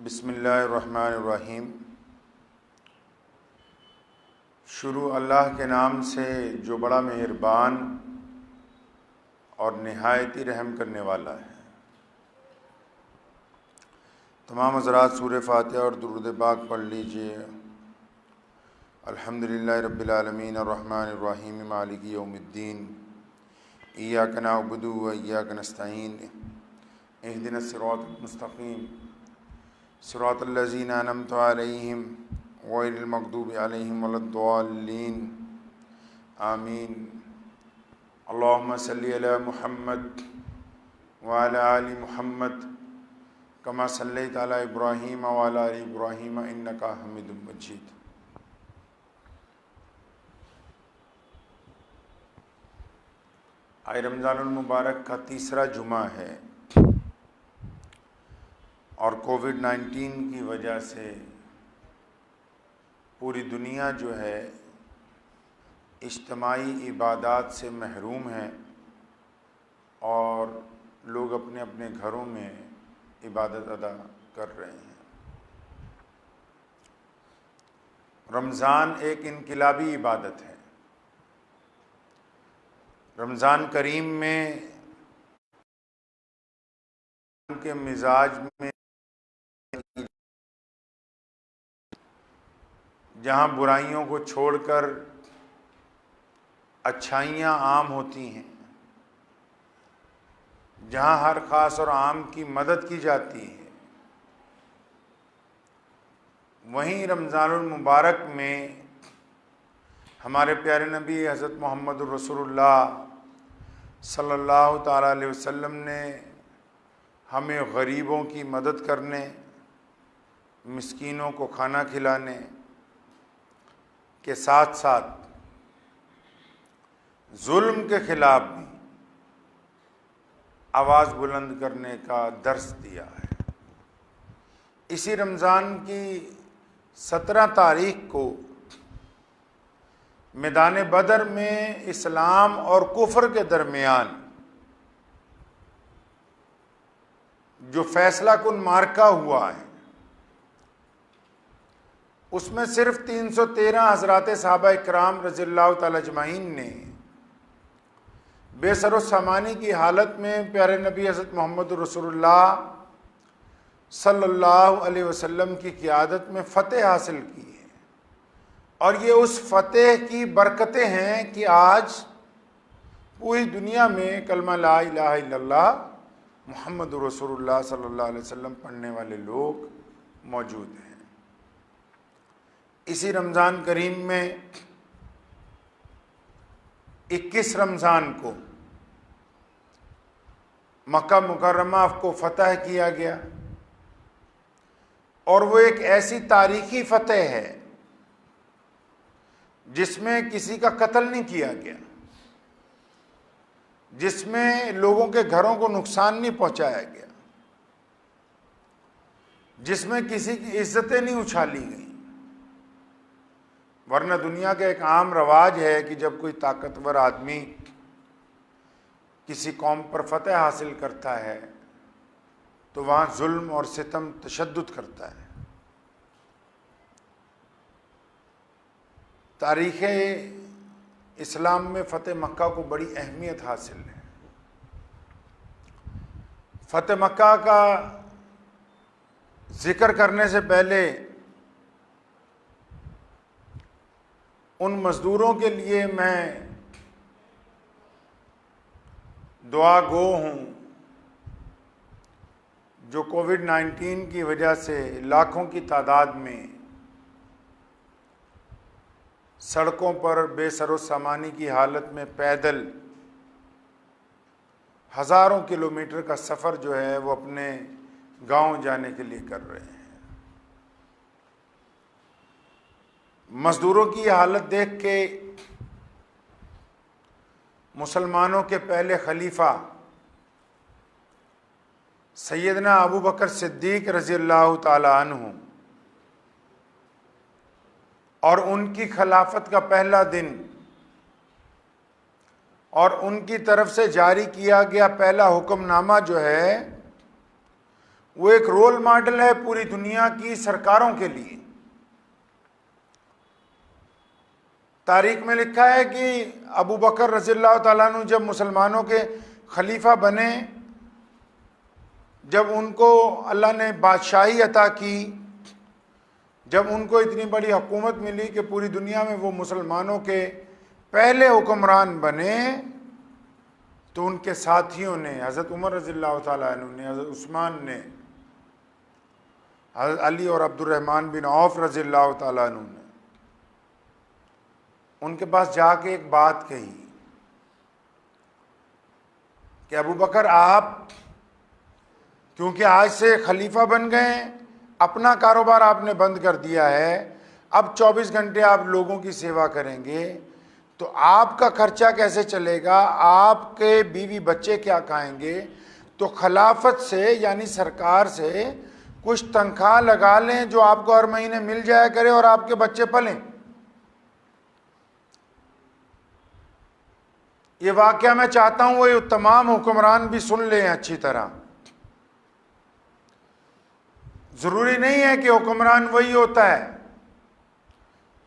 बिस्मिल्लाहिर्रहमानिर्रहीम। शुरू अल्लाह के नाम से जो बड़ा मेहरबान और निहायती रहम करने वाला है। तमाम हज़रात सूरह फातिहा और दुरूद पाक पढ़ लीजिए। अल्हम्दुलिल्लाहि रब्बिल आलमीन अर्रहमानिर्रहीम मालिकि यौमिद्दीन इय्याका नअबुदु व इय्याका नस्तईन इहदिनस सिरातल मुस्तक़ीम सिरातल लज़ीना अनअमता अलैहिम गैरिल मग़दूबि अलैहिम वलद्दाल्लीन आमीन। अल्लाहुम्मा सल्लि अला मुहम्मद व अला आलि मुहम्मद कमा सल्लैता अला इब्राहीम व अला आलि इब्राहीम इन्नका हमीदुम मजीद। आज रमज़ानुल मुबारक का तीसरा जुमा है और कोविड-19 की वजह से पूरी दुनिया जो है इज्तिमाई इबादत से महरूम है और लोग अपने अपने घरों में इबादत अदा कर रहे हैं। रमज़ान एक इनकिलाबी इबादत है। रमज़ान करीम में के मिजाज में जहाँ बुराइयों को छोड़कर अच्छाइयाँ आम होती हैं, जहाँ हर ख़ास और आम की मदद की जाती है, वहीं रमज़ानुल मुबारक में हमारे प्यारे नबी हज़रत मोहम्मद रसूलुल्लाह सल्लल्लाहु ताला अलैहि वसल्लम ने हमें गरीबों की मदद करने, मिस्कीनों को खाना खिलाने के साथ साथ जुल्म के खिलाफ भी आवाज़ बुलंद करने का दर्स दिया है। इसी रमज़ान की 17 तारीख को मैदान बदर में इस्लाम और कुफ्र के दरमियान जो फैसला कुन मार्का हुआ है, उसमें सिर्फ 313 हज़रात सहाबा इकराम रज़ियल्लाहु ताला अजमाइन ने बेसरो सामानी की हालत में प्यारे नबी हज़रत मोहम्मद रसूलुल्लाह सल्लल्लाहु अलैहि वसल्लम की क़ियादत में फ़तेह हासिल की है। और ये उस फ़तेह की बरकतें हैं कि आज पूरी दुनिया में कलमा ला इलाहा इल्लल्लाह मुहम्मद रसूलुल्लाह सल्लल्लाहु अलैहि वसल्लम पढ़ने वाले लोग मौजूद हैं। इसी रमज़ान करीम में 21 रमज़ान को मक्का मुकर्रमा को फ़तह किया गया और वो एक ऐसी तारीख़ी फ़तेह है जिसमें किसी का कत्ल नहीं किया गया, जिसमें लोगों के घरों को नुकसान नहीं पहुंचाया गया, जिसमें किसी की इज्जतें नहीं उछाली गई। वरना दुनिया का एक आम रवाज है कि जब कोई ताकतवर आदमी किसी कौम पर फतह हासिल करता है तो वहाँ जुल्म और सितम तशद्दुद करता है। तारीख़ इस्लाम में फ़तेह मक्का को बड़ी अहमियत हासिल है। फ़तेह मक्का का ज़िक्र करने से पहले उन मज़दूरों के लिए मैं दुआ गो हूँ जो कोविड-19 की वजह से लाखों की तादाद में सड़कों पर बेसरो सामानी की हालत में पैदल हज़ारों किलोमीटर का सफ़र जो है वो अपने गांव जाने के लिए कर रहे हैं। मज़दूरों की हालत देख के मुसलमानों के पहले खलीफा सैयदना अबू बकर सिद्दीक़ रज़ियल्लाहु ताला अन्हु और उनकी खिलाफत का पहला दिन और उनकी तरफ से जारी किया गया पहला हुक्मनामा जो है वो एक रोल मॉडल है पूरी दुनिया की सरकारों के लिए। तारीख में लिखा है कि अबू बकर रज़ियल्लाहु ताला अन्हु जब मुसलमानों के खलीफा बने, जब उनको अल्लाह ने बादशाही अता की, जब उनको इतनी बड़ी हुकूमत मिली कि पूरी दुनिया में वो मुसलमानों के पहले हुक्मरान बने, तो उनके साथियों ने, हज़रत उमर रज़ियल्लाहु ताला अन्हु ने, हज़रत उस्मान ने, हज़रत अली और अब्दुर्रहमान बिन औफ रज़ियल्लाहु ताला अन्हु ने उनके पास जाके एक बात कही कि अबू बकर, आप क्योंकि आज से खलीफा बन गए, अपना कारोबार आपने बंद कर दिया है, अब 24 घंटे आप लोगों की सेवा करेंगे, तो आपका खर्चा कैसे चलेगा, आपके बीवी बच्चे क्या खाएंगे? तो खिलाफत से यानी सरकार से कुछ तनख्वाह लगा लें जो आपको हर महीने मिल जाया करे और आपके बच्चे पलें। ये वाकया मैं चाहता हूं वो तमाम हुक्मरान भी सुन लें अच्छी तरह। जरूरी नहीं है कि हुक्मरान वही होता है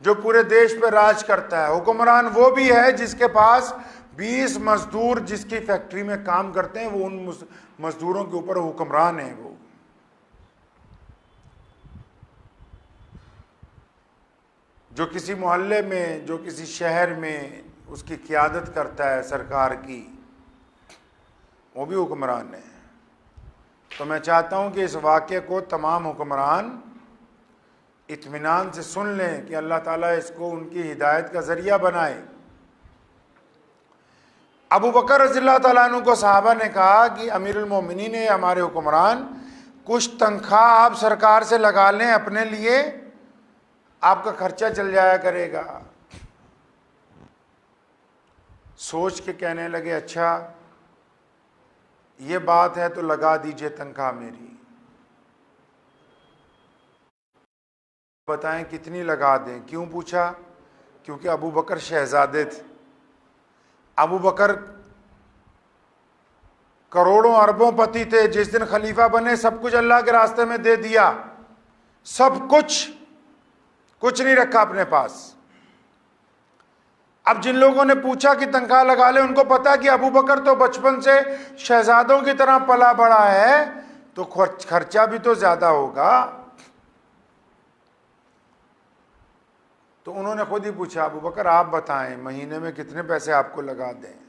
जो पूरे देश पे राज करता है। हुक्मरान वो भी है जिसके पास 20 मजदूर जिसकी फैक्ट्री में काम करते हैं, वो उन मजदूरों के ऊपर हुक्मरान है। वो जो किसी मोहल्ले में, जो किसी शहर में उसकी क़ियादत करता है सरकार की, वो भी हुक्मरान है। तो मैं चाहता हूं कि इस वाक़े को तमाम हुक्मरान इत्मीनान से सुन लें कि अल्लाह ताला इसको उनकी हिदायत का ज़रिया बनाए। अबू बकर रज़ियल्लाहु ताला अन्हु को सहाबा ने कहा कि अमीरुल मोमिनीन ने, हमारे हुक्मरान, कुछ तनख्वाह आप सरकार से लगा लें अपने लिए, आपका खर्चा चल जाया करेगा। सोच के कहने लगे, अच्छा ये बात है तो लगा दीजिए तनख्वाह मेरी। बताएं कितनी लगा दें? क्यों पूछा? क्योंकि अबू बकर शहजादे थे। अबू बकर करोड़ों अरबों पति थे। जिस दिन खलीफा बने सब कुछ अल्लाह के रास्ते में दे दिया, सब कुछ नहीं रखा अपने पास। अब जिन लोगों ने पूछा कि तनख्वाह लगा ले, उनको पता कि अबू बकर तो बचपन से शहजादों की तरह पला बड़ा है, तो खर्चा भी तो ज्यादा होगा। तो उन्होंने खुद ही पूछा, अबू बकर आप बताएं महीने में कितने पैसे आपको लगा दें?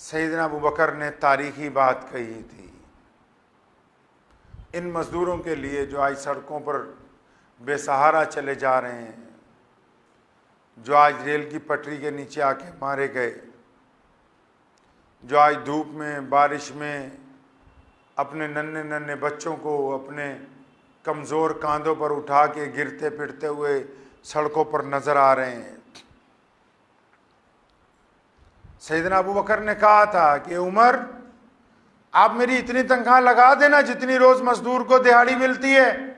सैयदना अबू बकर ने तारीखी बात कही थी इन मजदूरों के लिए जो आज सड़कों पर बेसहारा चले जा रहे हैं, जो आज रेल की पटरी के नीचे आके मारे गए, जो आज धूप में बारिश में अपने नन्हे नन्हे बच्चों को अपने कमज़ोर कांधों पर उठा के गिरते फिरते हुए सड़कों पर नज़र आ रहे हैं। सैयदना अबू बकर ने कहा था कि उमर, आप मेरी इतनी तनख्वाह लगा देना जितनी रोज़ मजदूर को दिहाड़ी मिलती है।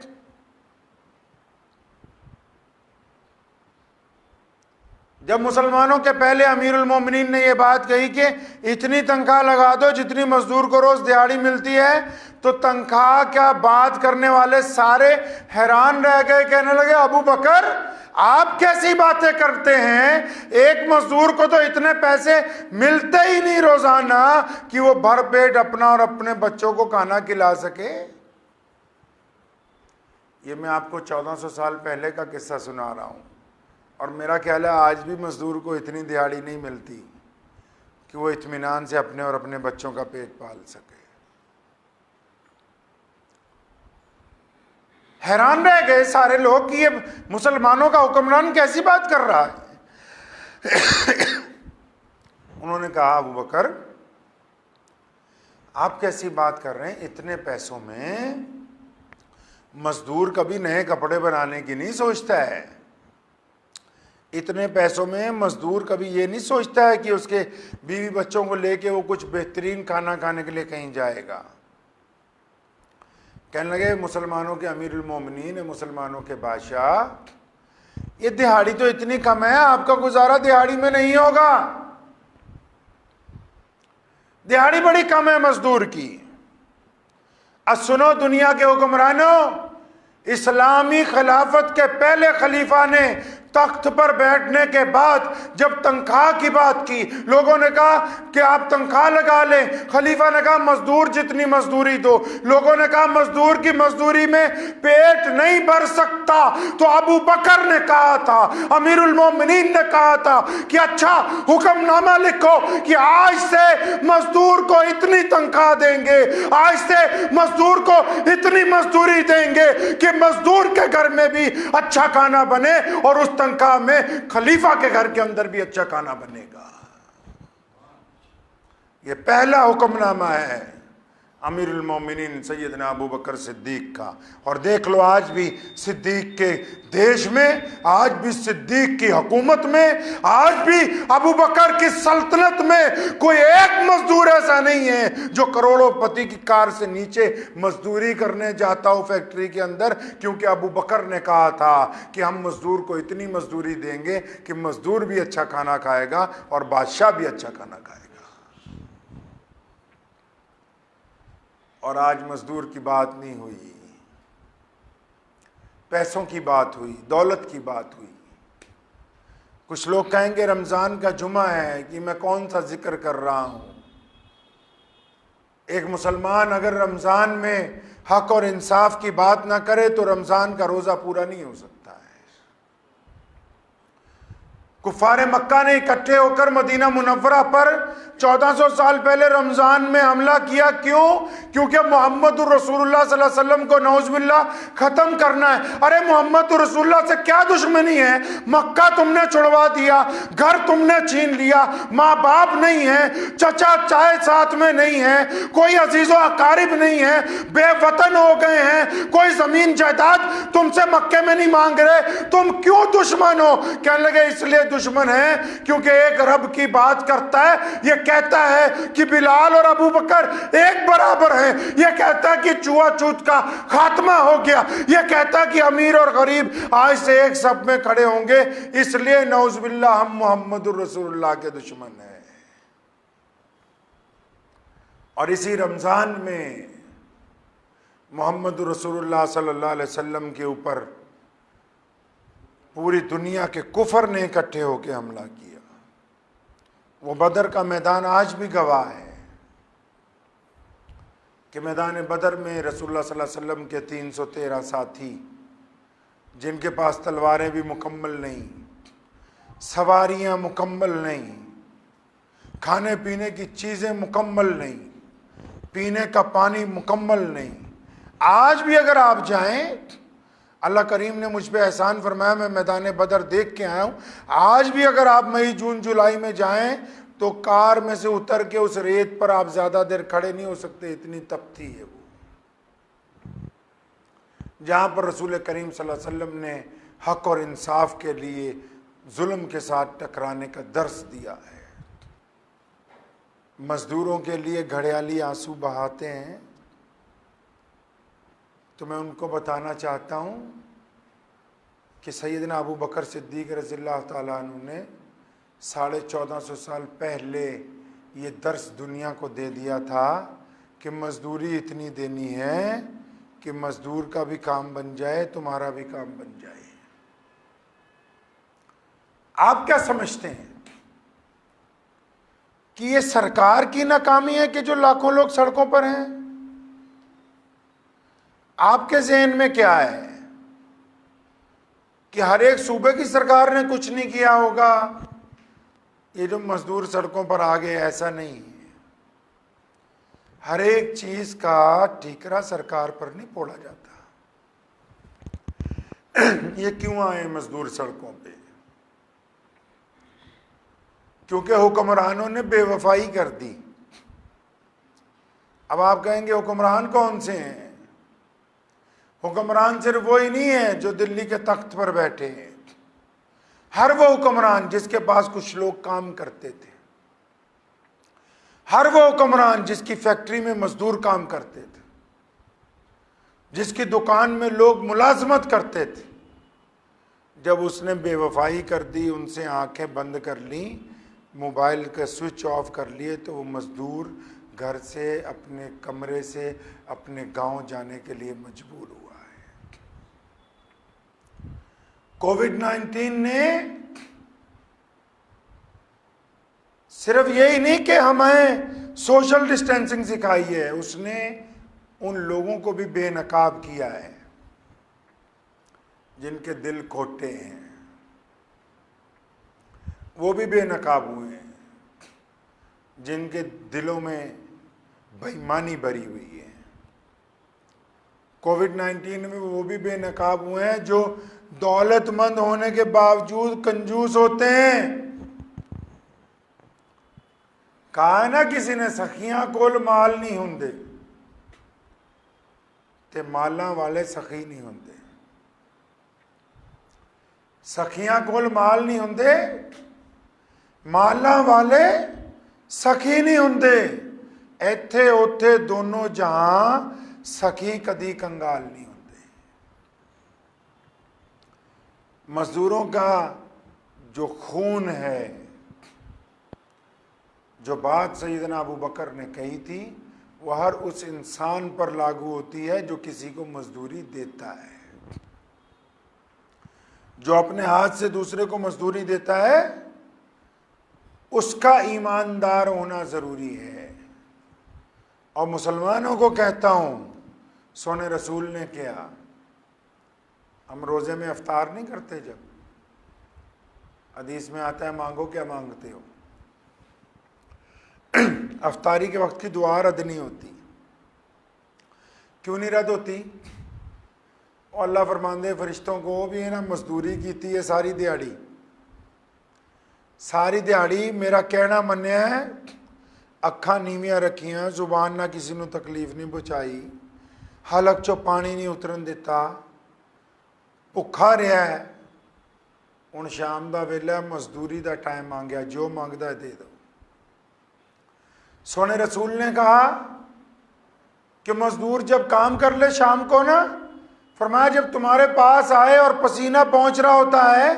जब मुसलमानों के पहले अमीरुल मोमिनीन ने यह बात कही कि इतनी तनख्वाह लगा दो जितनी मजदूर को रोज दिहाड़ी मिलती है, तो तनख्वाह क्या बात करने वाले सारे हैरान रह गए। कहने लगे, अबू बकर आप कैसी बातें करते हैं? एक मजदूर को तो इतने पैसे मिलते ही नहीं रोजाना कि वो भर पेट अपना और अपने बच्चों को खाना खिला सके। ये मैं आपको 1400 साल पहले का किस्सा सुना रहा हूं, और मेरा ख्याल है आज भी मजदूर को इतनी दिहाड़ी नहीं मिलती कि वो इत्मीनान से अपने और अपने बच्चों का पेट पाल सके। हैरान रह गए सारे लोग कि ये मुसलमानों का हुक्मरान कैसी बात कर रहा है। उन्होंने कहा, अबू बकर आप कैसी बात कर रहे हैं? इतने पैसों में मजदूर कभी नए कपड़े बनाने की नहीं सोचता है। इतने पैसों में मजदूर कभी ये नहीं सोचता है कि उसके बीवी बच्चों को लेके वो कुछ बेहतरीन खाना खाने के लिए कहीं जाएगा। कहने लगे, मुसलमानों के अमीरुल मोमिनीन, मुसलमानों के बादशाह, ये दिहाड़ी तो इतनी कम है, आपका गुजारा दिहाड़ी में नहीं होगा। दिहाड़ी बड़ी कम है मजदूर की। सुनो दुनिया के हुक्मरानों, इस्लामी खिलाफत के पहले खलीफा ने तख्त पर बैठने के बाद जब तनख्वाह की बात की, लोगों ने कहा कि आप तनख्वाह लगा लें। खलीफा ने कहा मजदूर जितनी मजदूरी दो। लोगों ने कहा मजदूर की मजदूरी में पेट नहीं भर सकता। तो अबू बकर ने कहा था, अमीरुल मोमिनीन ने कहा था कि अच्छा हुक्मनामा लिखो कि आज से मजदूर को इतनी तनख्वाह देंगे, आज से मजदूर को इतनी मजदूरी देंगे कि मजदूर के घर में भी अच्छा खाना बने और उस तनख्वाह में खलीफा के घर के अंदर भी अच्छा खाना बनेगा। यह पहला हुक्मनामा है अमीरुल मोमिनीन सैयदना अबू बकर सिद्दीक का। और देख लो आज भी सिद्दीक के देश में, आज भी सिद्दीक की हुकूमत में, आज भी अबू बकर की सल्तनत में कोई एक मजदूर ऐसा नहीं है जो करोड़ोंपति की कार से नीचे मजदूरी करने जाता हो फैक्ट्री के अंदर, क्योंकि अबू बकर ने कहा था कि हम मजदूर को इतनी मजदूरी देंगे कि मजदूर भी अच्छा खाना खाएगा और बादशाह भी अच्छा खाना खाएगा। और आज मजदूर की बात नहीं हुई, पैसों की बात हुई, दौलत की बात हुई। कुछ लोग कहेंगे रमजान का जुमा है कि मैं कौन सा जिक्र कर रहा हूं। एक मुसलमान अगर रमजान में हक और इंसाफ की बात ना करे तो रमजान का रोजा पूरा नहीं हो सकता है। कुफारे मक्का ने इकट्ठे होकर मदीना मुनव्वरा पर 1400 साल पहले रमजान में हमला किया। क्यों? क्योंकि मोहम्मद रसूलुल्लाह सल्लल्लाहु अलैहि वसल्लम को नौजुबिल्लाह खत्म करना है। अरे मोहम्मद रसूलुल्लाह से क्या दुश्मनी है? मक्का तुमने छुड़वा दिया, घर तुमने छीन लिया, माँ बाप नहीं है, चचा चाहे साथ में नहीं है, कोई अजीजो अकारिब नहीं है, बेवतन हो गए हैं, कोई जमीन जायदाद तुमसे मक्के में नहीं मांग रहे, तुम क्यों दुश्मन हो? कहने लगे इसलिए दुश्मन है क्योंकि एक रब की बात करता है, ये कहता है कि बिलाल और अबू बकर एक बराबर हैं, ये कहता है कि छुआछूत का खात्मा हो गया, ये कहता है कि अमीर और गरीब आज से एक सब में खड़े होंगे, इसलिए नौजुबिल्लाह हम मोहम्मदुर रसूलुल्लाह के दुश्मन हैं। और इसी रमजान में मोहम्मदुर रसूलुल्लाह सल्लल्लाहु अलैहि वसल्लम के ऊपर पूरी दुनिया के कुफर ने इकट्ठे होकर हमला किया। वो बदर का मैदान आज भी गवाह है कि मैदान बदर में रसूलुल्लाह सल्लल्लाहु अलैहि वसल्लम के 313 साथी, जिनके पास तलवारें भी मुकम्मल नहीं, सवारियां मुकम्मल नहीं, खाने पीने की चीज़ें मुकम्मल नहीं, पीने का पानी मुकम्मल नहीं। आज भी अगर आप जाएं, अल्लाह करीम ने मुझ पे एहसान फरमाया, मैं मैदान बदर देख के आया हूँ। आज भी अगर आप मई जून जुलाई में जाएं तो कार में से उतर के उस रेत पर आप ज़्यादा देर खड़े नहीं हो सकते, इतनी तपती है वो। जहाँ पर रसूल करीम सल्लल्लाहु अलैहि वसल्लम ने हक और इंसाफ के लिए जुल्म के साथ टकराने का दर्स दिया है। मजदूरों के लिए घड़ियाली आंसू बहाते हैं, तो मैं उनको बताना चाहता हूँ कि सैयदना अबू बकर सिद्दीक रज़ियल्लाहु ताला अन्हु ने 1450 साल पहले ये दर्स दुनिया को दे दिया था कि मजदूरी इतनी देनी है कि मजदूर का भी काम बन जाए, तुम्हारा भी काम बन जाए। आप क्या समझते हैं कि ये सरकार की नाकामी है कि जो लाखों लोग सड़कों पर हैं? आपके ज़हन में क्या है कि हर एक सूबे की सरकार ने कुछ नहीं किया होगा, ये जो मजदूर सड़कों पर आ गए, ऐसा नहीं है। हर एक चीज का ठीकरा सरकार पर नहीं फोड़ा जाता। ये क्यों आए मजदूर सड़कों पे? क्योंकि हुक्मरानों ने बेवफाई कर दी। अब आप कहेंगे हुक्मरान कौन से हैं? हुक्मरान सिर्फ वो ही नहीं है जो दिल्ली के तख्त पर बैठे हैं। हर वो हुक्मरान जिसके पास कुछ लोग काम करते थे, हर वो हुक्मरान जिसकी फैक्ट्री में मजदूर काम करते थे, जिसकी दुकान में लोग मुलाजमत करते थे, जब उसने बेवफाई कर दी, उनसे आंखें बंद कर ली, मोबाइल का स्विच ऑफ कर लिए, तो वो मजदूर घर से, अपने कमरे से अपने गांव जाने के लिए मजबूर हुआ है। कोविड-19 ने सिर्फ यही नहीं कि हमें सोशल डिस्टेंसिंग सिखाई है, उसने उन लोगों को भी बेनकाब किया है जिनके दिल खोटे हैं, वो भी बेनकाब हुए हैं। जिनके दिलों में बेईमानी भरी हुई है, कोविड-19 में वो भी बेनकाब हुए हैं जो दौलतमंद होने के बावजूद कंजूस होते हैं। कहा है ना किसी ने, सखियां कोल माल नहीं होंगे ते माला वाले सखी नहीं होंगे। सखियां कोल माल नहीं होंगे, माला वाले सखी नहीं होंगे। इत्थे उत्थे दोनों जहां सखी कदी कंगाल नहीं होंगे। मजदूरों का जो खून है, जो बात सैयदना अबू बकर ने कही थी, वह हर उस इंसान पर लागू होती है जो किसी को मजदूरी देता है। जो अपने हाथ से दूसरे को मजदूरी देता है उसका ईमानदार होना जरूरी है। और मुसलमानों को कहता हूं, सोने रसूल ने किया, हम रोजे में अफ्तार नहीं करते, जब हदीस में आता है मांगो क्या मांगते हो, अफ्तारी के वक्त की दुआ रद्द नहीं होती। क्यों नहीं रद्द होती? और अल्लाह फरमाते फरिश्तों को भी है ना, मजदूरी की थी है सारी दिहाड़ी, सारी दिहाड़ी मेरा कहना मन्या है, अखा नीवियां रखियां, जुबान ना किसी को तकलीफ नहीं पहुँचाई, हलक चो पानी नहीं उतरन दिता, भुखा रहा है। हुण शाम का वेला, मजदूरी का टाइम आ गया, जो मंगता है दे दो। सोने रसूल ने कहा कि मजदूर जब काम कर ले शाम को ना, फरमाया जब तुम्हारे पास आए और पसीना पहुंच रहा होता है,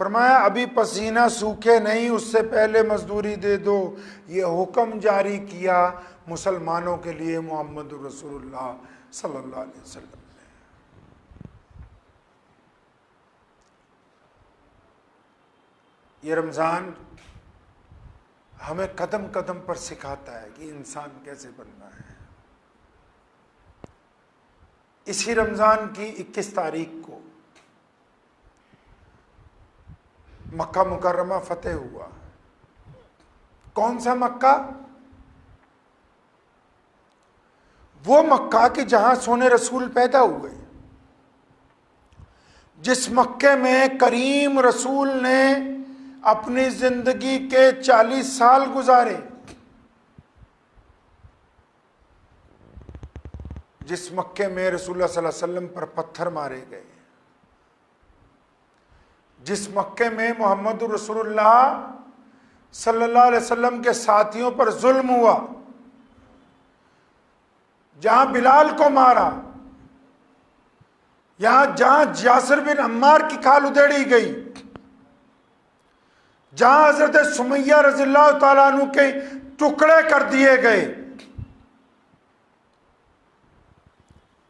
फरमाया अभी पसीना सूखे नहीं, उससे पहले मजदूरी दे दो। ये हुक्म जारी किया मुसलमानों के लिए मोहम्मद रसूलुल्लाह सल्लल्लाहु अलैहि वसल्लम ने। ये रमज़ान हमें कदम कदम पर सिखाता है कि इंसान कैसे बनना है। इसी रमज़ान की 21 तारीख को मक्का मुकर्रमा फतेह हुआ। कौन सा मक्का? वो मक्का कि जहां सोने रसूल पैदा हुए, जिस मक्के में करीम रसूल ने अपनी जिंदगी के 40 साल गुजारे, जिस मक्के में रसूलुल्लाह सल्लल्लाहु अलैहि वसल्लम पर पत्थर मारे गए, जिस मक्के में मोहम्मद रसूलुल्लाह सल्लल्लाहु अलैहि वसल्लम के साथियों पर जुल्म हुआ, जहां बिलाल को मारा, जहां यासिर बिन अम्मार की खाल उधेड़ी गई, जहां हजरत सुमैया रज़ियल्लाहु ताला अन्हु के टुकड़े कर दिए गए,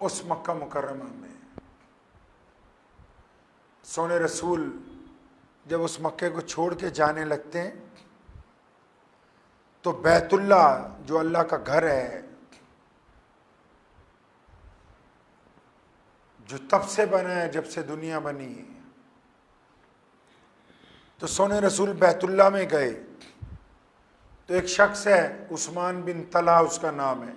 उस मक्का मुकर्रमा में सोने रसूल जब उस मक्के को छोड़ के जाने लगते हैं तो बैतुल्ला जो अल्लाह का घर है, जो तब से बना है जब से दुनिया बनी है, तो सोने रसूल बैतुल्ला में गए तो एक शख्स है उस्मान बिन तला उसका नाम है,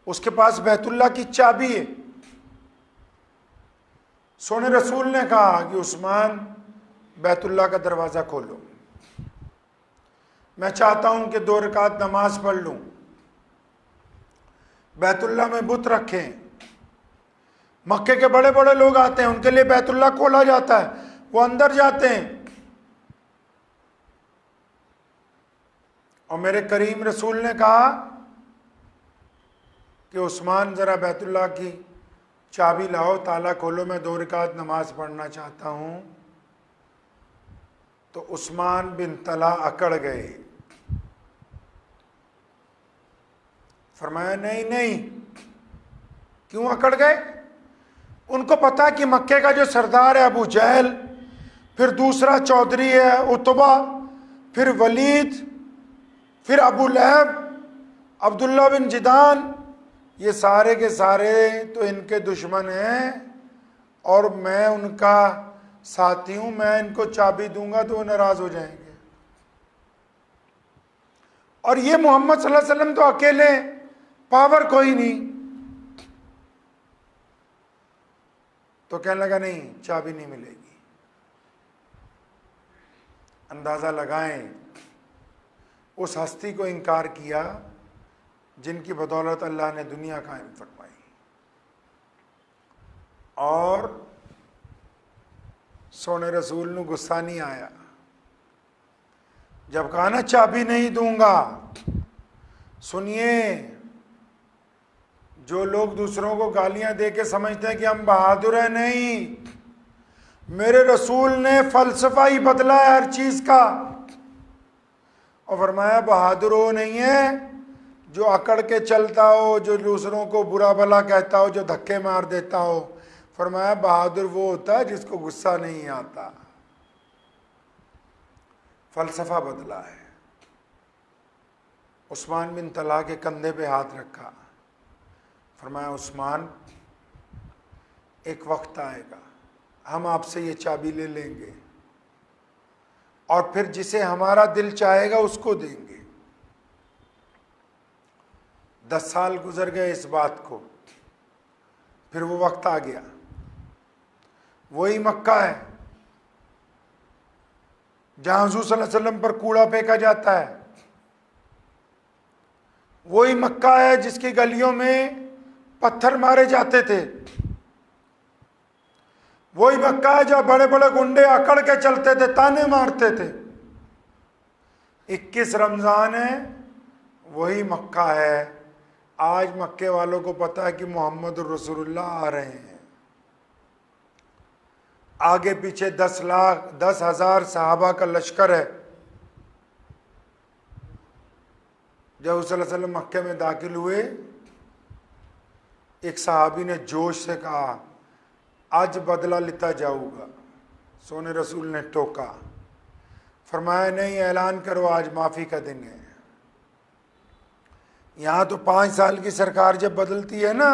उसके पास बैतुल्ला की चाबी है। सोने रसूल ने कहा कि उस्मान बैतुल्ला का दरवाज़ा खोलो, मैं चाहता हूं कि 2 रकात नमाज पढ़ लूं। बैतुल्ला में बुत रखें, मक्के के बड़े बड़े लोग आते हैं, उनके लिए बैतुल्ला खोला जाता है, वो अंदर जाते हैं। और मेरे करीम रसूल ने कहा कि उस्मान ज़रा बैतुल्ला की चाबी लाओ, ताला खोलो, मैं 2 रकात नमाज पढ़ना चाहता हूं। तो उस्मान बिन तला अकड़ गए फरमाया नहीं नहीं। क्यों अकड़ गए? उनको पता कि मक्के का जो सरदार है अबू जहल, फिर दूसरा चौधरी है उतबा, फिर वलीद, फिर अबू लहब, अब्दुल्ला बिन जिदान, ये सारे के सारे तो इनके दुश्मन हैं और मैं उनका साथी हूं। मैं इनको चाबी दूंगा तो वो नाराज हो जाएंगे। और ये मोहम्मद सल्लल्लाहु अलैहि वसल्लम तो अकेले, पावर कोई नहीं। तो कहने लगा नहीं, चाबी नहीं मिलेगी। अंदाजा लगाएं, उस हस्ती को इनकार किया जिनकी बदौलत अल्लाह ने दुनिया कायम फरमाई। और सोने रसूल ने गुस्सा नहीं आया जब कहा ना चाबी नहीं दूंगा। सुनिए, जो लोग दूसरों को गालियां दे के समझते हैं कि हम बहादुर हैं, नहीं, मेरे रसूल ने फलसफा ही बदला है हर चीज का। और फरमाया बहादुर वो नहीं है जो अकड़ के चलता हो, जो दूसरों को बुरा भला कहता हो, जो धक्के मार देता हो। फरमाया बहादुर वो होता है जिसको गुस्सा नहीं आता। फलसफा बदला है। उस्मान बिन तलहा के कंधे पे हाथ रखा, फरमाया उस्मान, एक वक्त आएगा हम आपसे ये चाबी ले लेंगे और फिर जिसे हमारा दिल चाहेगा उसको देंगे। 10 साल गुजर गए इस बात को, फिर वो वक्त आ गया। वही मक्का है जहां हुजूर सल्लल्लाहु अलैहि वसल्लम पर कूड़ा फेंका जाता है। वही मक्का है जिसकी गलियों में पत्थर मारे जाते थे। वही मक्का है जहां बड़े बड़े गुंडे अकड़ के चलते थे, ताने मारते थे। 21 रमजान है, वही मक्का है। आज मक्के वालों को पता है कि मोहम्मद रसूलुल्लाह आ रहे हैं। आगे पीछे 10,000 सहाबा का लश्कर है। जब सल्लल्लाहु अलैहि वसल्लम मक्के में दाखिल हुए, एक सहाबी ने जोश से कहा आज बदला लेता जाऊंगा। सोने रसूल ने टोका, फरमाया नहीं, ऐलान करो आज माफ़ी का दिन है। यहाँ तो 5 साल की सरकार जब बदलती है ना,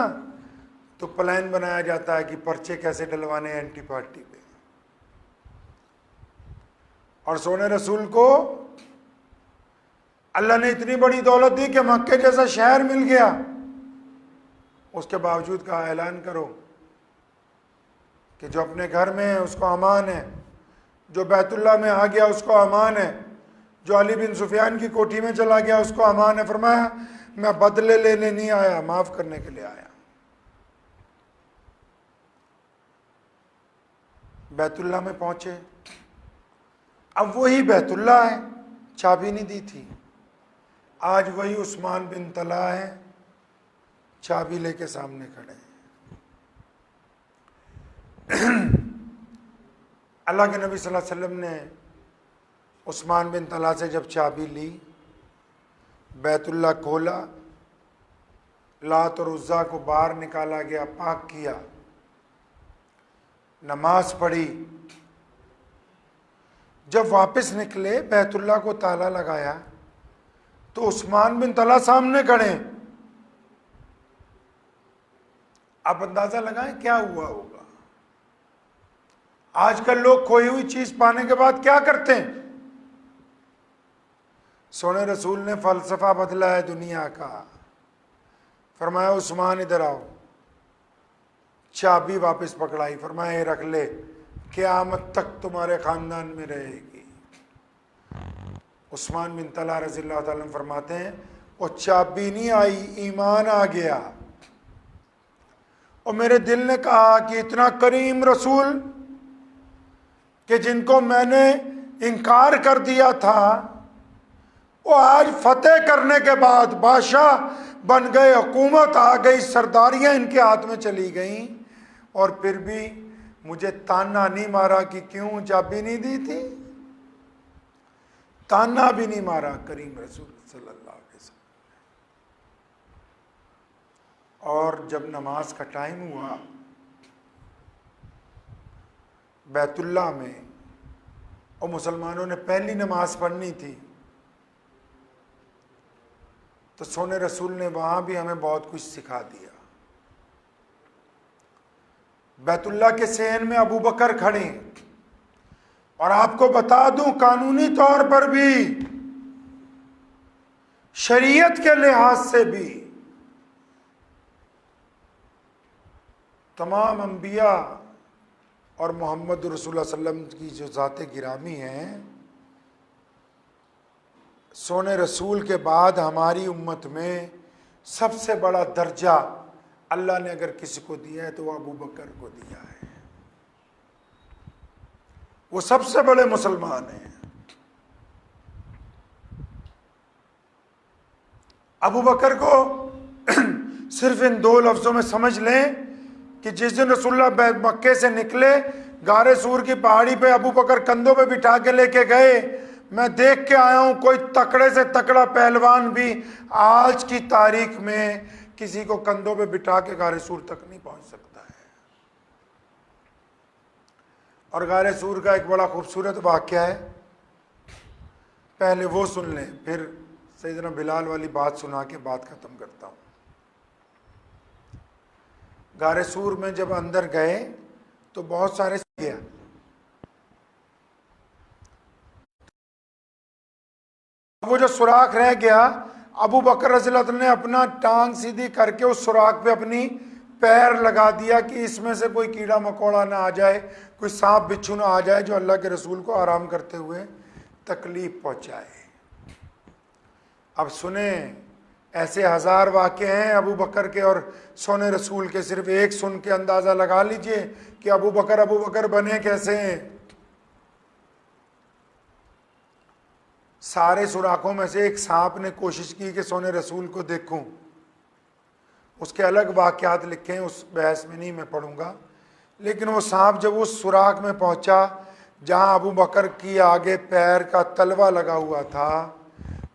तो प्लान बनाया जाता है कि पर्चे कैसे डलवाने एंटी पार्टी पे। और सोने रसूल को अल्लाह ने इतनी बड़ी दौलत दी कि मक्के जैसा शहर मिल गया। उसके बावजूद कहा ऐलान करो कि जो अपने घर में है उसको अमान है, जो बैतुल्लाह में आ गया उसको अमान है, जो अली बिन सुफियान की कोठी में चला गया उसको अमान है। फरमाया मैं बदले लेने नहीं आया, माफ करने के लिए आया। बैतुल्लाह में पहुंचे, अब वही बैतुल्लाह है, चाबी नहीं दी थी। आज वही उस्मान बिन तलहा है, चाबी लेके सामने खड़े हैं। अल्लाह के नबी सल्लल्लाहु अलैहि वसल्लम ने उस्मान बिन तलहा से जब चाबी ली, बैतुल्लाह खोला, लात और उज़्ज़ा को बाहर निकाला गया, पाक किया, नमाज पढ़ी। जब वापस निकले, बैतुल्लाह को ताला लगाया तो उस्मान बिन तलहा सामने खड़े। आप अंदाजा लगाएं क्या हुआ होगा। आजकल लोग खोई हुई चीज पाने के बाद क्या करते हैं? सोने रसूल ने फलसफा बदला है दुनिया का। फरमाया उस्मान इधर आओ, चाबी वापस पकड़ाई, फरमाया ये रख ले, क़यामत तक तुम्हारे खानदान में रहेगी। उस्मान बिन तलहा रज़ियल्लाहु ताला अन्हु फरमाते हैं वो चाबी नहीं आई, ईमान आ गया। और मेरे दिल ने कहा कि इतना करीम रसूल कि जिनको मैंने इनकार कर दिया था, वो आज फतेह करने के बाद बादशाह बन गए, हुकूमत आ गई, सरदारियां इनके हाथ में चली गईं, और फिर भी मुझे ताना नहीं मारा कि क्यों चाबी नहीं दी थी। ताना भी नहीं मारा करीम रसूल सल्लल्लाहु अलैहि वसल्लम। और जब नमाज का टाइम हुआ बैतुल्लाह में, और मुसलमानों ने पहली नमाज पढ़नी थी, तो सोने रसूल ने वहां भी हमें बहुत कुछ सिखा दिया। बैतुल्लाह के सेन में अबू बकर खड़े, और आपको बता दूं कानूनी तौर पर भी, शरीयत के लिहाज से भी तमाम अंबिया और मोहम्मद रसूलुल्लाह सल्लल्लाहु अलैहि वसल्लम की जो ज़ाते गिरामी हैं, सोने रसूल के बाद हमारी उम्मत में सबसे बड़ा दर्जा अल्लाह ने अगर किसी को दिया है तो वो अबू बकर को दिया है। वो सबसे बड़े मुसलमान हैं। अबू बकर को सिर्फ इन दो लफ्जों में समझ लें कि जिस दिन रसूलुल्लाह मक्के से निकले, गारे सूर की पहाड़ी पे अबू बकर कंधों पे बिठा के लेके गए। मैं देख के आया हूं, कोई तकड़े से तकड़ा पहलवान भी आज की तारीख में किसी को कंधों पे बिठा के गारे सूर तक नहीं पहुंच सकता है। और गारे सूर का एक बड़ा खूबसूरत वाक़या है, पहले वो सुन लें, फिर सैयदना बिलाल वाली बात सुना के बात खत्म करता हूं। गारे सूर में जब अंदर गए तो बहुत सारे गया, वो जो सुराख रह गया, अबू बकर रज़ियल्लाहु अन्हु ने अपना टांग सीधी करके उस सुराख पे अपनी पैर लगा दिया कि इसमें से कोई कीड़ा मकोड़ा ना आ जाए, कोई सांप बिच्छू ना आ जाए जो अल्लाह के रसूल को आराम करते हुए तकलीफ पहुंचाए। अब सुने, ऐसे हजार वाक़े हैं अबू बकर के और सोने रसूल के, सिर्फ एक सुन के अंदाज़ा लगा लीजिए कि अबू बकर बने कैसे हैं। सारे सुराखों में से एक सांप ने कोशिश की कि सोने रसूल को देखूं, उसके अलग वाक़यात लिखे हैं, उस बहस में नहीं मैं पढ़ूंगा। लेकिन वो सांप जब उस सुराख में पहुंचा जहां अबू बकर की आगे पैर का तलवा लगा हुआ था,